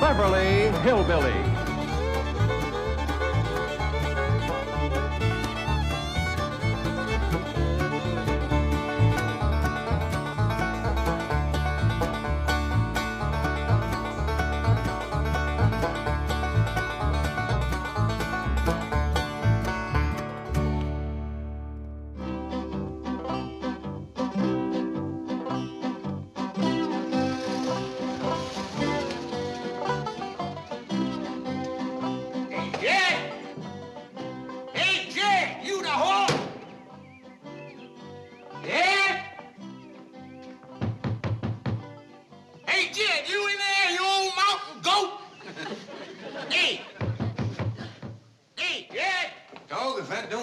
Beverly Hillbillies.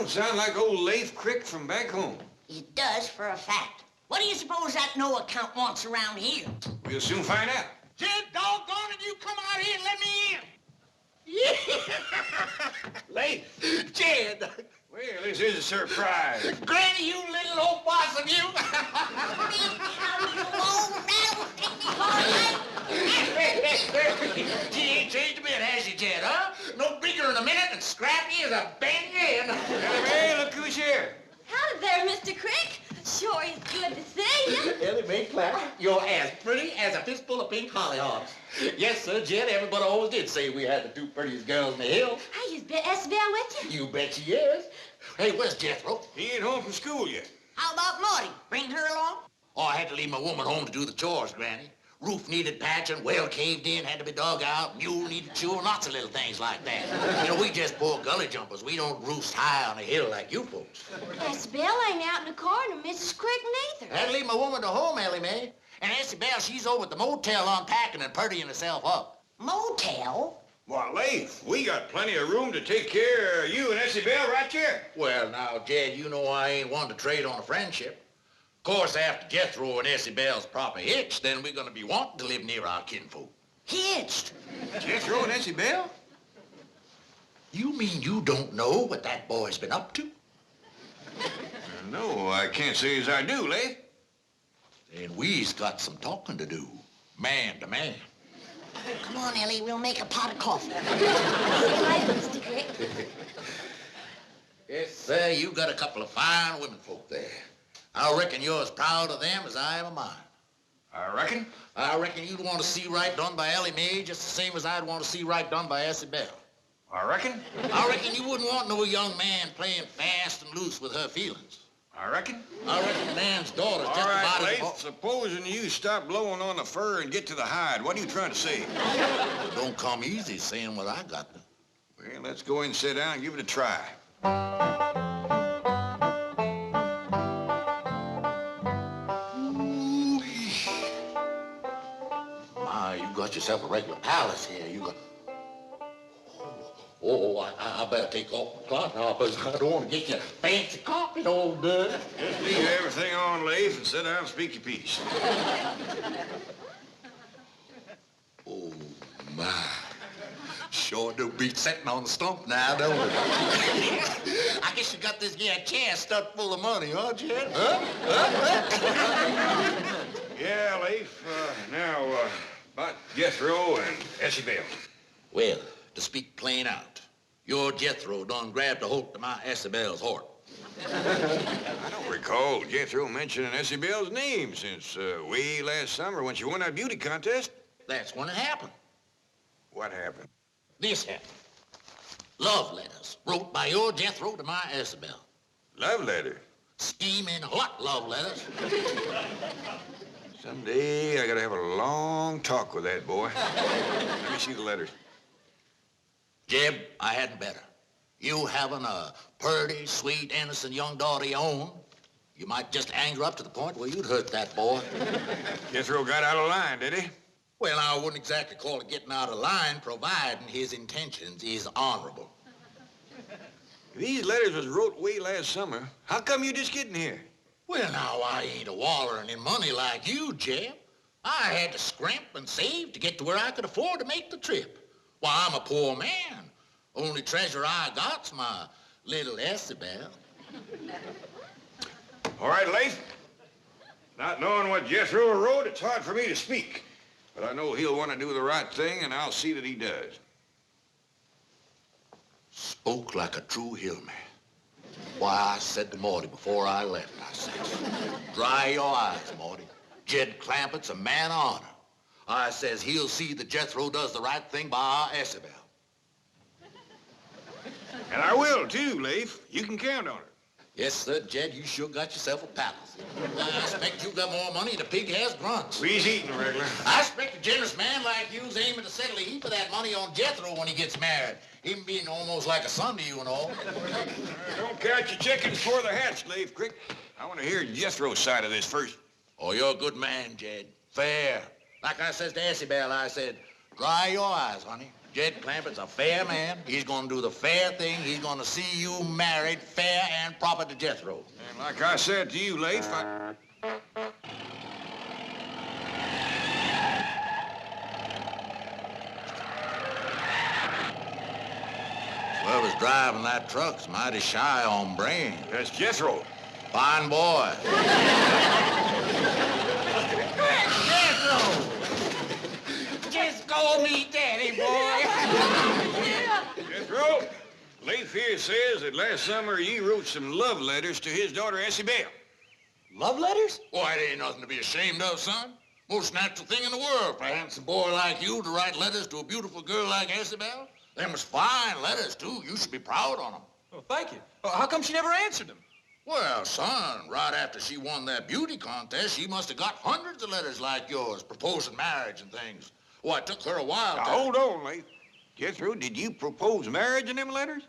Sound like old Leif Crick from back home. It does for a fact. What do you suppose that no account wants around here? We'll soon find out. Jed, doggone it, you come out here and let me in. Yeah. Leif, Jed. Well, this is a surprise. Granny, you little old boss of you. She ain't changed a bit, has she, Jed, huh? No bigger in a minute and scrappy as a bend-in. Hey, look who's here. Howdy there, Mr. Crick. Sure is good to see you. Elly Mae Clampett, you're as pretty as a fistful of pink hollyhocks. Yes, sir, Jed, everybody always did say we had the two prettiest girls in the hills. Hey, is Esbel with you? You bet she is. Hey, where's Jethro? He ain't home from school yet. How about Maudie? Bring her along? Oh, I had to leave my woman home to do the chores, Granny. Roof needed patching, well caved in, had to be dug out, mule needed chewing, lots of little things like that. You know, we just poor gully jumpers. We don't roost high on a hill like you folks. Esbel ain't out in the car, and Mrs. Crick neither. I had to leave my woman to home, Elly Mae. And Essie Bell, she's over at the motel unpacking and purdying herself up. Motel? Why, Leif, we got plenty of room to take care of you and Essie Bell right here. Well, now, Jed, you know I ain't one to trade on a friendship. Of course, after Jethro and Essie Bell's proper hitched, then we're gonna be wanting to live near our kinfolk. Hitched? Jethro and Essie Bell? You mean you don't know what that boy's been up to? No, I can't say as I do, Leif. Then we's got some talking to do, man to man. Come on, Elly, we'll make a pot of coffee. Hi, Mr. Crick. Yes, sir, you got a couple of fine women folk there. I reckon you're as proud of them as I am of mine. I reckon. I reckon you'd want to see right done by Elly Mae just the same as I'd want to see right done by Essie Bell. I reckon. I reckon you wouldn't want no young man playing fast and loose with her feelings. I reckon. I reckon the man's daughter's just All right, about Leif, as... supposing you stop blowing on the fur and get to the hide, what are you trying to say? Don't come easy saying what I got. Well, let's go in and sit down and give it a try. My, you got yourself a regular palace here. You got... Oh, I better take off my cloth now, because I don't want to get you fancy carpet all dirty. Just leave everything on, Leif, and sit down and speak your piece. Oh, my. Sure do beat sitting on the stump now, don't it? I guess you got this here chair stuffed full of money, huh, Jed? Huh? Yeah, Leif. Now, about Jethro and Essie Bell. Well, to speak plain out, your Jethro done grabbed a hold to my Essie Bell's heart. I don't recall Jethro mentioning Essie Bell's name since way last summer when she won that beauty contest. That's when it happened. What happened? This happened. Love letters wrote by your Jethro to my Essie Bell. Love letter? Steaming hot love letters. Someday I gotta have a long talk with that boy. Let me see the letters. Jeb, I hadn't better. You having a purty, sweet, innocent young daughter of your own, you might just anger up to the point where you'd hurt that boy. Jethro got out of line, did he? Well, I wouldn't exactly call it getting out of line, providing his intentions is honorable. These letters was wrote way last summer. How come you just getting here? Well, now, I ain't a-wallering in money like you, Jeb. I had to scrimp and save to get to where I could afford to make the trip. Why, I'm a poor man. Only treasure I got's my little Essie Bell. All right, Leif. Not knowing what Jethro wrote, it's hard for me to speak. But I know he'll want to do the right thing, and I'll see that he does. Spoke like a true hillman. Why, I said to Morty before I left, I said, dry your eyes, Morty. Jed Clampett's a man of honor. I says he'll see that Jethro does the right thing by our Isabel. And I will, too, Leif. You can count on it. Yes, sir, Jed, you sure got yourself a palace. I expect you got more money than a pig has grunts. Please eating, regular. I expect a generous man like you's aiming to settle a heap of that money on Jethro when he gets married. Him being almost like a son to you and all. Don't count your chickens before they're hatched, Leif, Crick. I want to hear Jethro's side of this first. Oh, you're a good man, Jed. Fair. Like I says to Isabel, I said, dry your eyes, honey. Jed Clampett's a fair man. He's gonna do the fair thing. He's gonna see you married fair and proper to Jethro. And like I said to you, Leif, Whoever's driving that truck's mighty shy on brains. That's Jethro. Fine boy. Jethro! Just call me Daddy, boy. Jethro, Leif here says that last summer you wrote some love letters to his daughter, Isabel. Love letters? Why, it ain't nothing to be ashamed of, son. Most natural thing in the world for a handsome boy like you to write letters to a beautiful girl like Isabel. Them was fine letters, too. You should be proud on them. Oh, thank you. Well, how come she never answered them? Well, son, right after she won that beauty contest, she must have got hundreds of letters like yours, proposing marriage and things. Well, it took her a while Now, to... hold on, Leif. Jethro, did you propose marriage in them letters?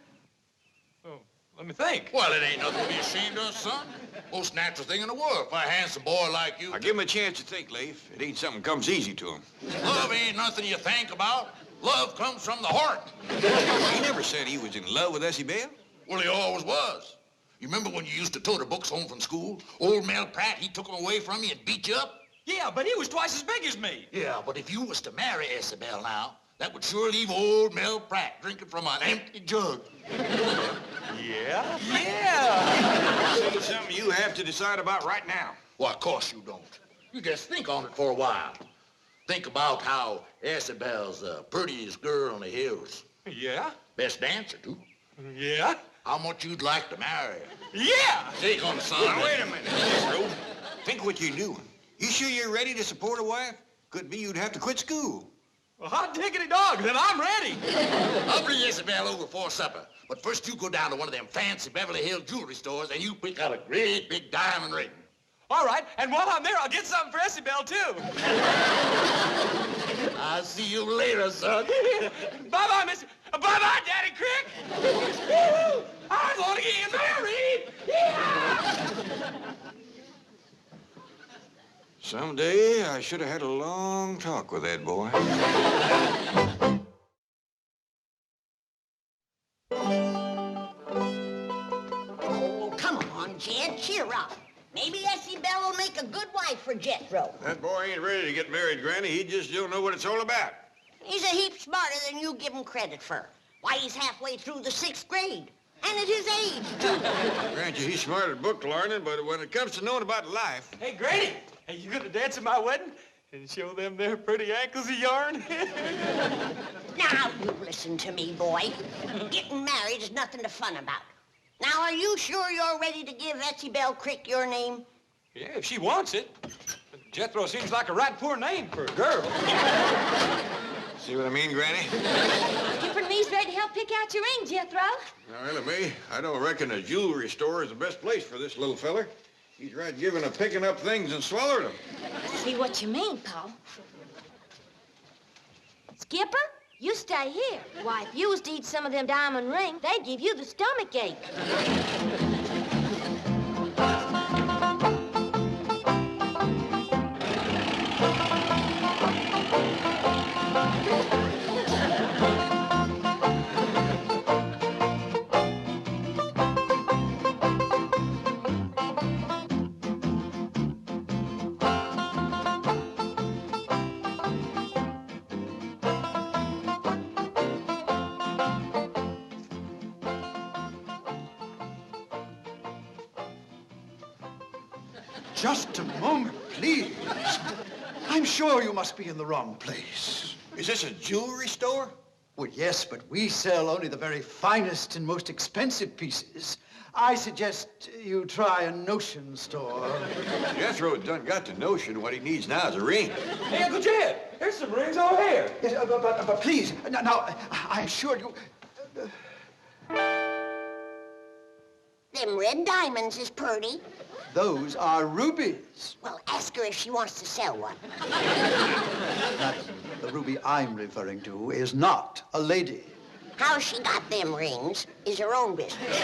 Oh, let me think. Well, it ain't nothing to be ashamed of, son. Most natural thing in the world for a handsome boy like you. I'll give him a chance to think, Leif. It ain't something comes easy to him. Love ain't nothing you think about. Love comes from the heart. He never said he was in love with Isabel. Well, he always was. You remember when you used to tote the books home from school? Old Mel Pratt, he took them away from you and beat you up? Yeah, but he was twice as big as me. Yeah, but if you was to marry Isabel now, that would sure leave old Mel Pratt drinking from an empty jug. Yeah? Yeah. This ain't something you have to decide about right now. Well, of course you don't. You just think on it for a while. Think about how Isabel's the prettiest girl in the hills. Yeah? Best dancer, too. Yeah? How much you'd like to marry her. Yeah! Take on, son. Now, wait a minute, Jethro. Think what you're doing. You sure you're ready to support a wife? Could be you'd have to quit school. Well, hot diggity dog, then I'm ready. I'll bring Isabel over for supper. But first you go down to one of them fancy Beverly Hills jewelry stores and you pick out a great big diamond ring. All right, and while I'm there, I'll get something for Isabel, too. I'll see you later, son. Bye-bye, Mister. Bye-bye, Daddy Crick. Woo-hoo! I'm going to get married. Yeah! Someday I should have had a long talk with that boy. Oh, come on, Jed, cheer up. Maybe Isabel will make a good wife for Jethro. That boy ain't ready to get married, Granny. He just don't know what it's all about. He's a heap smarter than you give him credit for. Why, he's halfway through the 6th grade. And at his age, too. Grant you, he's smart at book learning, but when it comes to knowing about life... Hey, Grady, are you going to dance at my wedding and show them their pretty ankles of yarn? Now, you listen to me, boy. Getting married is nothing to fun about. Now, are you sure you're ready to give Isabel Crick your name? Yeah, if she wants it. But Jethro seems like a right poor name for a girl. See what I mean, Granny? Skipper and me's ready to help pick out your ring, Jethro. Now, Elly, me, I don't reckon a jewelry store is the best place for this little feller. He's right giving a picking up things and swallowing them. See what you mean, Paul. Skipper, you stay here. Why, if you was to eat some of them diamond rings, they'd give you the stomach ache. Just a moment, please. I'm sure you must be in the wrong place. Is this a jewelry store? Well, yes, but we sell only the very finest and most expensive pieces. I suggest you try a notion store. Jethro done got the notion what he needs now is a ring. Hey, Uncle Jed, here's some rings over here. Yes, but please, now, I'm sure you... Them red diamonds is purty. Those are rubies. Well, ask her if she wants to sell one. Madam, the ruby I'm referring to is not a lady. How she got them rings is her own business.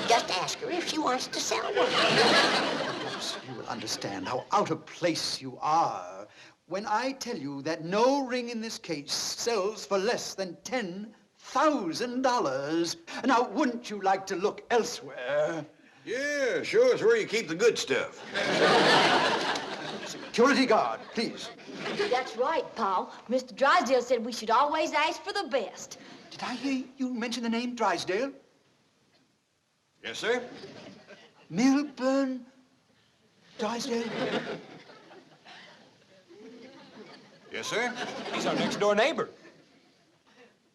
Just ask her if she wants to sell one. Perhaps you will understand how out of place you are when I tell you that no ring in this case sells for less than $10,000. Now, wouldn't you like to look elsewhere? Yeah, sure, it's where you keep the good stuff. Security guard, please. That's right, Paul. Mr. Drysdale said we should always ask for the best. Did I hear you mention the name Drysdale? Yes, sir? Milburn Drysdale? Yes, sir? He's our next door neighbor.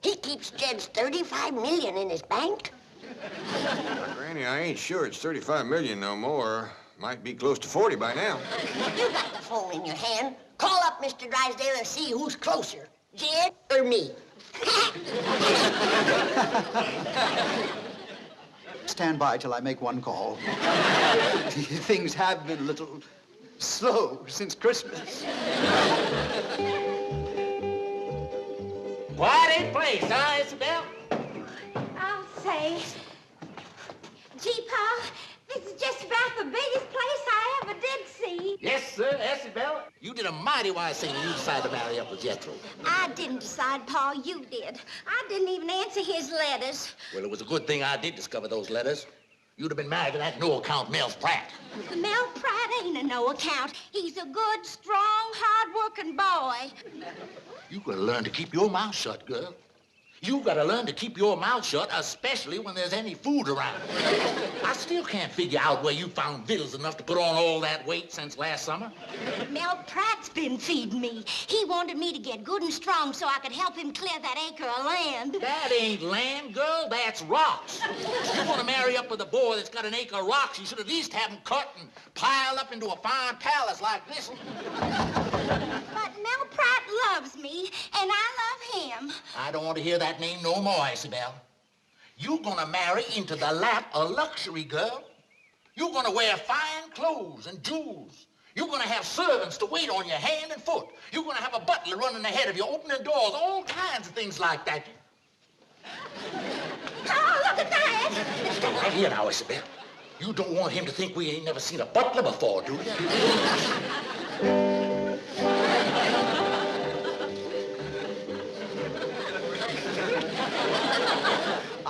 He keeps Jed's $35 million in his bank. Granny, I ain't sure it's 35 million no more. Might be close to 40 by now. You got the phone in your hand. Call up Mr. Drysdale and see who's closer, Jed or me. Stand by till I make one call. Things have been a little slow since Christmas. Quiet place, huh, Isabel? I'll say. Gee, Paul, this is just about the biggest place I ever did see. Yes, sir, Isabel. You did a mighty wise thing when you decided to marry up with Jethro. I didn't decide, Paul, you did. I didn't even answer his letters. Well, it was a good thing I did discover those letters. You'd have been married to that no-account Mel Pratt. Mel Pratt ain't a no account. He's a good, strong, hard-working boy. You gotta learn to keep your mouth shut, girl. You gotta learn to keep your mouth shut, especially when there's any food around. I still can't figure out where you found victuals enough to put on all that weight since last summer. Mel Pratt's been feeding me. He wanted me to get good and strong so I could help him clear that acre of land. That ain't land, girl. That's rocks. If you want to marry up with a boy that's got an acre of rocks, you should at least have them cut and piled up into a fine palace like this. But Mel Pratt loves me, and I love him. I don't want to hear that name no more, Isabel. You're gonna marry into the lap of luxury, girl. You're gonna wear fine clothes and jewels. You're gonna have servants to wait on your hand and foot. You're gonna have a butler running ahead of you, opening doors, all kinds of things like that. Oh, look at that! Stop right here now, Isabel. You don't want him to think we ain't never seen a butler before, do you?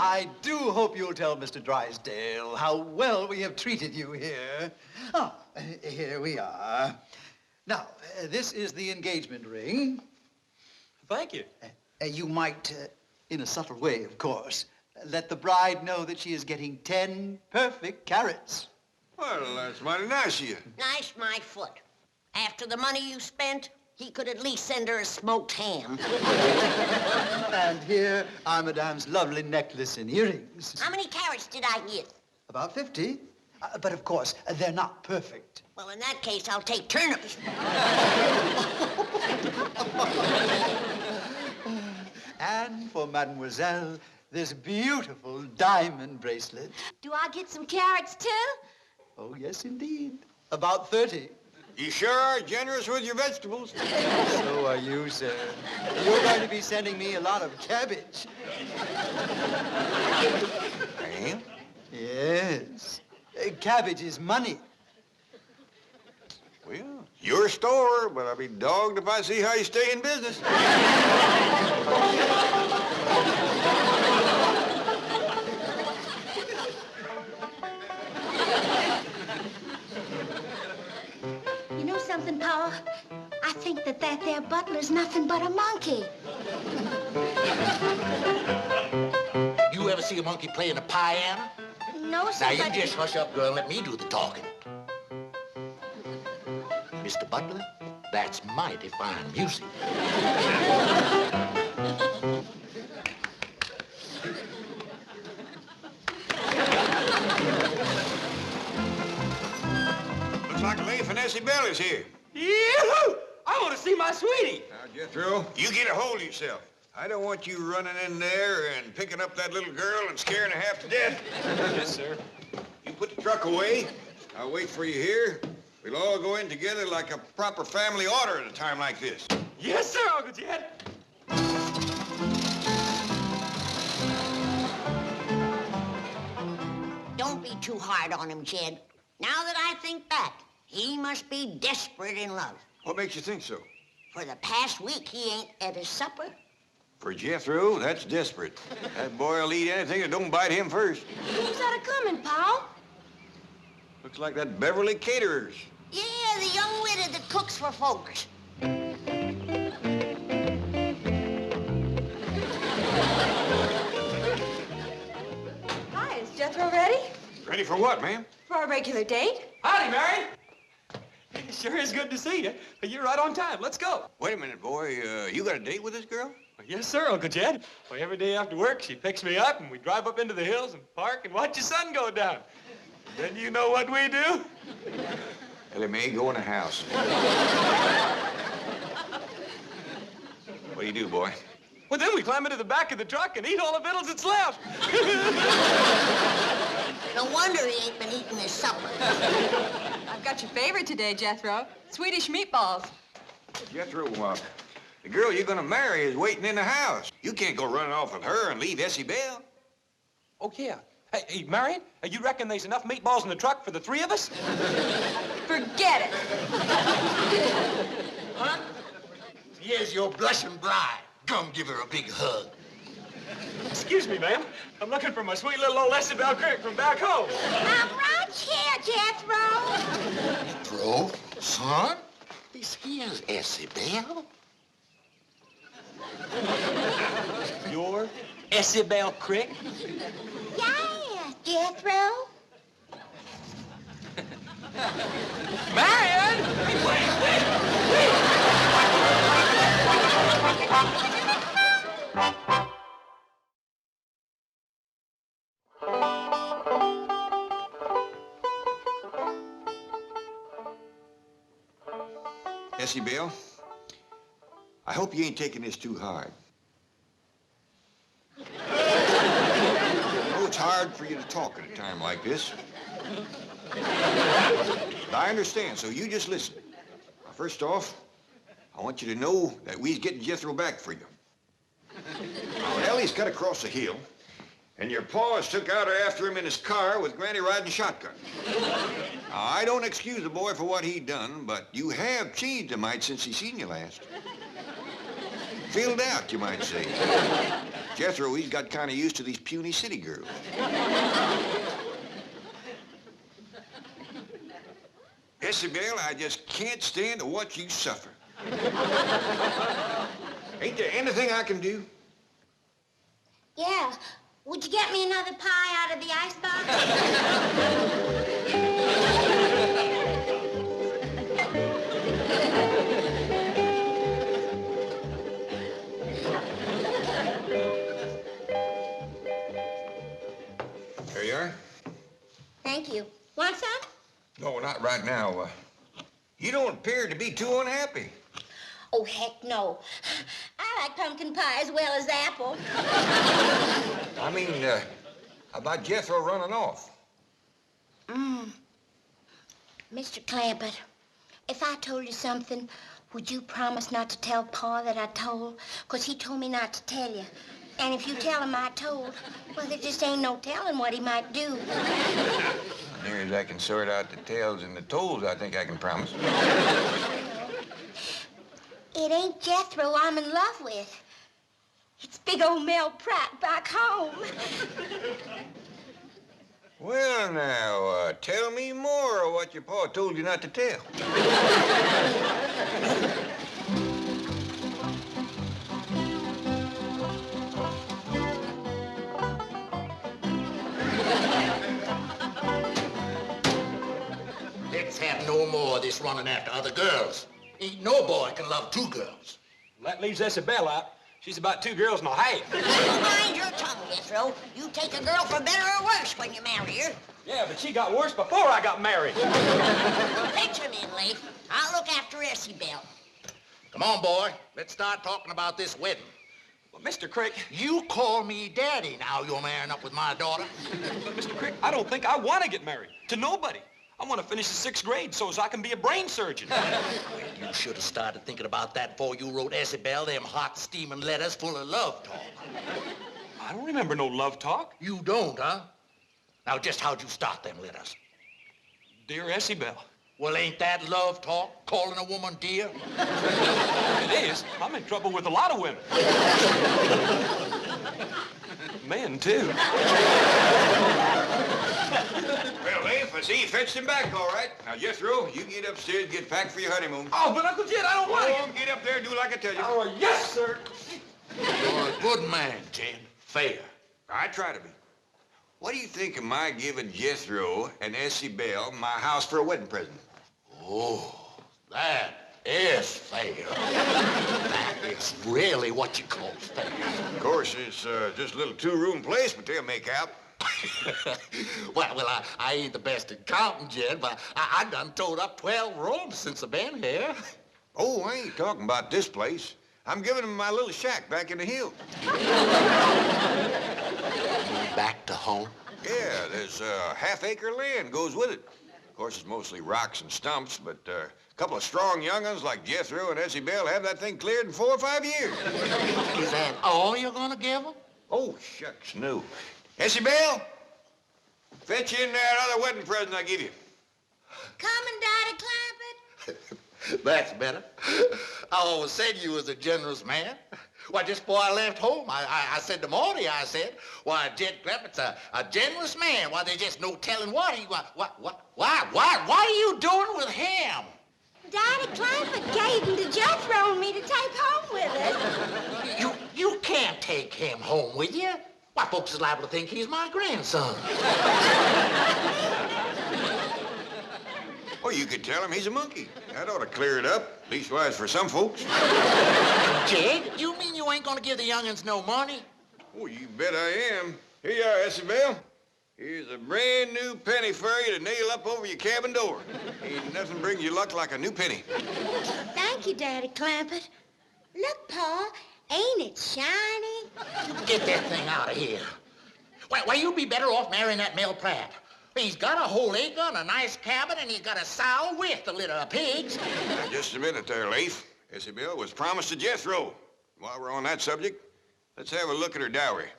I do hope you'll tell Mr. Drysdale how well we have treated you here. Oh, here we are. Now, this is the engagement ring. Thank you. You might, in a subtle way, of course, let the bride know that she is getting 10 perfect carats. Well, that's mighty nice of you. Nice, my foot. After the money you spent, he could at least send her a smoked ham. And here are Madame's lovely necklace and earrings. How many carats did I get? About 50. But of course, they're not perfect. Well, in that case, I'll take turnips. And for Mademoiselle, this beautiful diamond bracelet. Do I get some carrots, too? Oh, yes, indeed. About 30. You sure are generous with your vegetables. So are you, sir. You're going to be sending me a lot of cabbage. I am? Yes. Cabbage is money. Well, your store, but I'll be dogged if I see how you stay in business. You know something, Paul? I think that there butler's nothing but a monkey. You ever see a monkey playing the piano? No, sir, Now, you but... just hush up, girl, and let me do the talking. Mr. Butler, That's mighty fine music. Looks like a lady from Essie Bell is here. Yoo-hoo! I want to see my sweetie. Now, Jethro, you get a hold of yourself. I don't want you running in there and picking up that little girl and scaring her half to death. Yes, sir. You put the truck away. I'll wait for you here. We'll all go in together like a proper family order at a time like this. Yes, sir, Uncle Jed. Don't be too hard on him, Jed. Now that I think back, he must be desperate in love. What makes you think so? For the past week, he ain't at his supper. For Jethro, that's desperate. That boy'll eat anything that don't bite him first. Who's that a-coming, Paul? Looks like that Beverly Caterers. Yeah, the young widow that cooks for folks. Hi, is Jethro ready? Ready for what, ma'am? For our regular date? Howdy, Mary. It sure is good to see you. You're right on time. Let's go. Wait a minute, boy. You got a date with this girl? Yes, sir, Uncle Jed. Well, every day after work, she picks me up, and we drive up into the hills and park and watch the sun go down. Then you know what we do? Elly may go in the house. What do you do, boy? Well, then we climb into the back of the truck and eat all the victuals that's left. No wonder he ain't been eating his supper. I've got your favorite today, Jethro. Swedish meatballs. Jethro, the girl you're gonna marry is waiting in the house. You can't go running off with her and leave Essie Bell. Oh, yeah. Hey, Marion, you reckon there's enough meatballs in the truck for the three of us? Forget it. Huh? Here's your blushing bride. Come give her a big hug. Excuse me, ma'am. I'm looking for my sweet little old Essie Bell Crick from back home. I'm right here, Jethro. Jethro, son, this here's Essie Bell. Your Essie Bell Crick? Yeah, Jethro. Marion! Essie Bell, I hope you ain't taking this too hard. I know it's hard for you to talk at a time like this. I understand, so you just listen. Now, first off, I want you to know that we's getting Jethro back for you. Now, Elly's cut across the hill, and your pa has took out after him in his car with Granny riding shotgun. Now, I don't excuse the boy for what he done, but you have changed a mite since he seen you last. Filled out, you might say. Jethro, he's got kind of used to these puny city girls. Essie Bell, I just can't stand to watch you suffer. Ain't there anything I can do? Yeah. Would you get me another pie out of the icebox? There you are. Thank you. Want some? No, not right now. You don't appear to be too unhappy. Oh, heck no. I like pumpkin pie as well as apple. I mean, how about Jethro running off? Mr. Clampett, if I told you something, would you promise not to tell Pa that I told? 'Cause he told me not to tell you. And if you tell him I told, well, there just ain't no telling what he might do. Near as I can sort out the tails and the tolls, I think I can promise. It ain't Jethro I'm in love with. It's big old Mel Pratt back home. Well, now, tell me more of what your pa told you not to tell. Let's have no more of this running after other girls. Ain't no boy can love two girls. That leaves Isabel out. She's about 2 girls and a half. Mind your tongue, Jethro. You take a girl for better or worse when you marry her. Yeah, but she got worse before I got married. Picture me, Leaf. I'll look after Isabel. Come on, boy. Let's start talking about this wedding. Well, Mr. Crick, You call me daddy now you're marrying up with my daughter. but Mr. Crick, I don't think I want to get married to nobody. I want to finish the 6th grade so I can be a brain surgeon. Well, you should have started thinking about that before you wrote Isabel them hot, steaming letters full of love talk. I don't remember no love talk. You don't, huh? Now, just how'd you start them letters? Dear Isabel. Well, ain't that love talk, calling a woman dear? It is. I'm in trouble with a lot of women. Men, too. Well, Leif, I see you fetched him back, all right. Now, Jethro, you get upstairs and get packed for your honeymoon. Oh, but Uncle Jed, I don't want to Oh, get up there and do like I tell you. Oh, yes, sir. You're a good man, Jed. Fair. I try to be. What do you think of my giving Jethro and Isabel my house for a wedding present? Oh, that is fair. That is really what you call fair. Of course, it's just a little 2-room place, but they'll make out. well, I ain't the best at counting, Jed, but I done towed up 12 rooms since I've been here. Oh, I ain't talking about this place. I'm giving them my little shack back in the hills. Back to home? Yeah, there's a half-acre land goes with it. Of course, it's mostly rocks and stumps, but a couple of strong young'uns like Jethro and Isabel have that thing cleared in 4 or 5 years. Is that all you're gonna give them? Oh, shucks, no. Isabel, fetch in that other wedding present I give you. Coming, Daddy Clampett? That's better. I always said you was a generous man. Why, just before I left home, I said to Morty, I said, why, Jed Clampett's a generous man. Why, there's just no telling what are you doing with him? Daddy Clampett gave him to Jethro and me to take home with us. You can't take him home with you. Why, folks is liable to think he's my grandson. Oh, you could tell him he's a monkey. That ought to clear it up, leastwise for some folks. Jed, you mean you ain't gonna give the young'uns no money? Oh, you bet I am. Here you are, Isabel. Here's a brand new penny for you to nail up over your cabin door. Ain't nothing brings you luck like a new penny. Thank you, Daddy Clampett. Look, Pa, ain't it shiny? Get that thing out of here. Why, you'd be better off marrying that Mel Pratt. He's got a whole acre and a nice cabin, and he's got a sow with a litter of pigs. Now, just a minute there, Leif. Isabel was promised to Jethro. While we're on that subject, let's have a look at her dowry.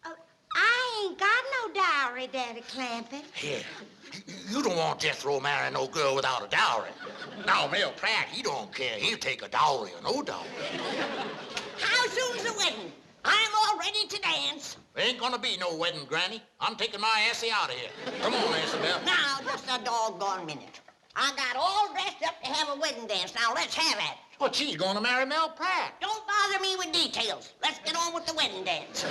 I ain't got no dowry, Daddy Clampett. Here, you don't want Jethro marrying no girl without a dowry. Now, Mel Pratt, he don't care. He'll take a dowry or no dowry. How soon's the wedding? I'm all ready to dance. Ain't gonna be no wedding, Granny. I'm taking my Essie out of here. Come on, Isabel. Now, just a doggone minute. I got all dressed up to have a wedding dance. Now, let's have it. But she's gonna marry Mel Pratt. Don't bother me with details. Let's get on with the wedding dance.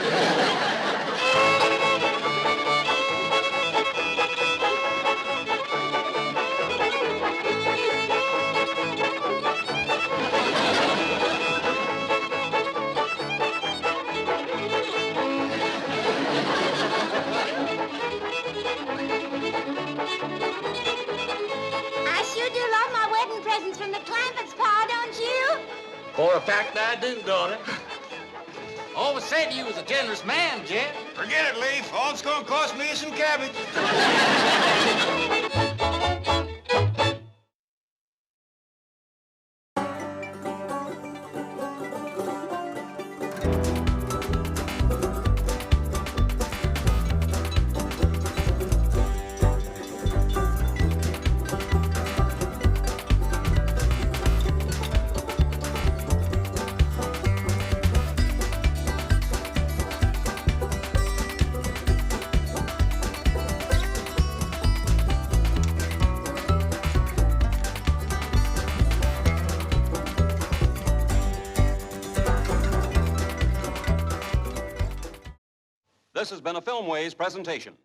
I sure do love my wedding presents from the Clampetts, Pa, don't you? For a fact, I do, daughter. Always said you was a generous man, Jed. Forget it, Leif. All it's gonna cost me is some cabbage. This has been a Filmways presentation.